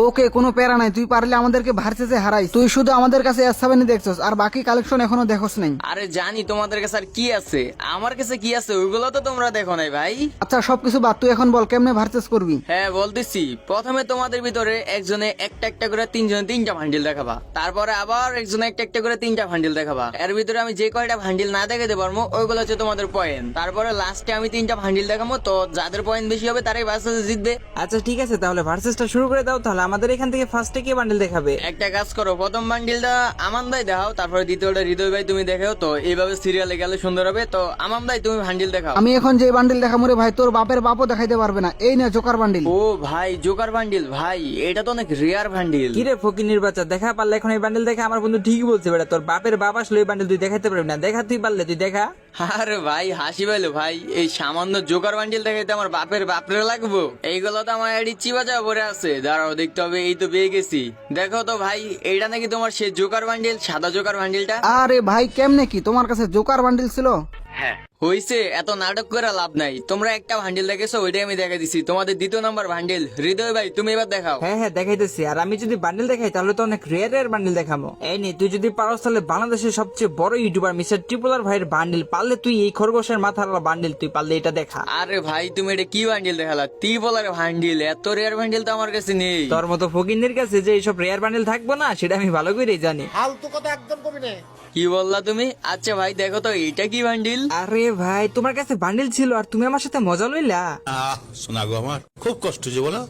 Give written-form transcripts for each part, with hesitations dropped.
ওকে, কোনো প্যারা নাই, তুই পারলে আমাদেরকে ভার্সেসে হারাইস। তুই শুধু আমাদের কাছে S7 দেখছস, আর বাকি কালেকশন এখনো দেখোস নাই। আরে জানি তোমাদের কাছে আর কি আছে, আমার কাছে কি আছে ওইগুলো তো তোমরা দেখো নাই ভাই। আচ্ছা সবকিছু বাদ, তুই এখন বল কেমনে ভার্সেস করবি। হ্যাঁ বলতেছি, প্রথমে তোমাদের ভিতরে একজনে একটা একটা করে তিনজনে তিনটা ভান্ডিল দেখাবা, তারপরে আবার একজনে একটা একটা করে তিনটা ভান্ডিল দেখাবা। এর ভিতরে আমি যে কয়টা ভান্ডিল না দেখাতে পারবো ওইগুলো হচ্ছে তোমাদের পয়েন্ট। তারপরে লাস্টে আমি তিনটা ভান্ডিল দেখাবো, তো যাদের পয়েন্ট বেশি হবে তারাই ভার্সেসে জিতবে। আচ্ছা ঠিক আছে, তাহলে ভার্সেসটা শুরু করে দাও। তাহলে আমাদের এখান থেকে ফার্স্টে কে বান্ডেল দেখাবে? একটা কাজ করো, প্রথম বান্ডিলটা আমান ভাই দেখাও, তারপরে দ্বিতীয়টা হৃদয় ভাই তুমি দেখাও। তো এইভাবে সিরিয়ালে গেলে সুন্দর হবে। তো আমান ভাই তুমি ভান্ডিল দেখাও। আমি এখন যে বান্ডিল দেখাবো রে ভাই, তোর বাপের বাপও দেখাইতে পারবে না। এই না জোকার বান্ডিল। ও ভাই, জোকার বান্ডিল ভাই, এটা তো অনেক রেয়ার বান্ডিল। কিরে ফকির বাচ্চা, দেখা পারলে এখন এই বান্ডেল দেখা? আমার বন্ধু ঠিকই বলছে বেটা, তোর বাপের বাপ আসলে এই বান্ডেল তুই দেখাইতে পারবি না। দেখা তুই পারলে তুই দেখা। আরে ভাই হাসি পাইলো ভাই, এই সামান্য জোকার বান্ডিল দেখাইতে আমার বাপের বাপরে লাগবো? এইগুলো তো আমার এডি চিবাচা পরে আছে, দাঁড়াও দেখতে হবে। এই তো পেয়ে গেছি, দেখো তো ভাই, এইটা নাকি তোমার সেই জোকার বান্ডিল, সাদা জোকার বান্ডিলটা? আরে ভাই কেমনে কি তোমার কাছে জোকার বান্ডিল ছিল? হইছে, এত নাটক করে লাভ নাই। তোমরা একটা ভান্ডিল দেখেছো, ওইটাই আমি দেখা দিছি। তোমাদের দ্বিতীয় নাম্বার ভান্ডিল হৃদয় ভাই তুমি এবার দেখাও। হ্যাঁ হ্যাঁ দেখাইতেছি। আর আমি যদি বান্ডেল দেখাই তাহলে তো অনেক রেয়ার রেয়ার বান্ডেল দেখাবো। এই নে, তুই যদি পারস তাহলে বাংলাদেশের সবচেয়ে বড় ইউটিউবার মিস্টার ট্রিপলার ভাইয়ের বান্ডেল পারলে তুই, এই খরগোশের মাথার বান্ডেল তুই পারলে এটা দেখা। আরে ভাই তুমি এটা কি বান্ডিল দেখালা? তি বলার ভান্ডিল, এত রেয়ার ভান্ডিল তো আমার কাছে নেই। তোর মতো ফকিরদের কাছে যে এইসব রেয়ার বান্ডেল থাকবো না, সেটা আমি ভালো করেই জানি। কি বললা তুমি? আচ্ছা ভাই দেখো তো এইটা কি বান্ডিল? আরে ভাই, তোমার কাছে বান্ডেল ছিল আর তুমি আমার সাথে মজা লইলা? শোনা গো, আমার খুব কষ্ট যে বলো।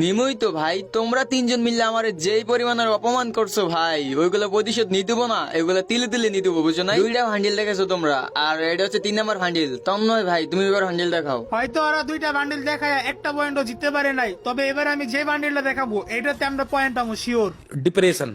নিমই তো ভাই, তোমরা তিনজন মিললে আমার যেই পরিমাণের অপমান করছো ভাই, ওইগুলো প্রতিশোধ নিতে না, এগুলো তিলে তিলে নিতে বুঝছো না? দুইটা ভান্ডিল দেখেছো তোমরা, আর এটা হচ্ছে 3 নাম্বার ভান্ডিল। তন্ময় ভাই তুমি এবার ভান্ডিল দেখাও। হয়তো ওরা দুইটা বান্ডিল দেখায় একটা পয়েন্টও জিততে পারে নাই, তবে এবার আমি যে বান্ডিলটা দেখাবো এটাতে আমরা পয়েন্ট পাবো শিওর। ডিপ্রেশন।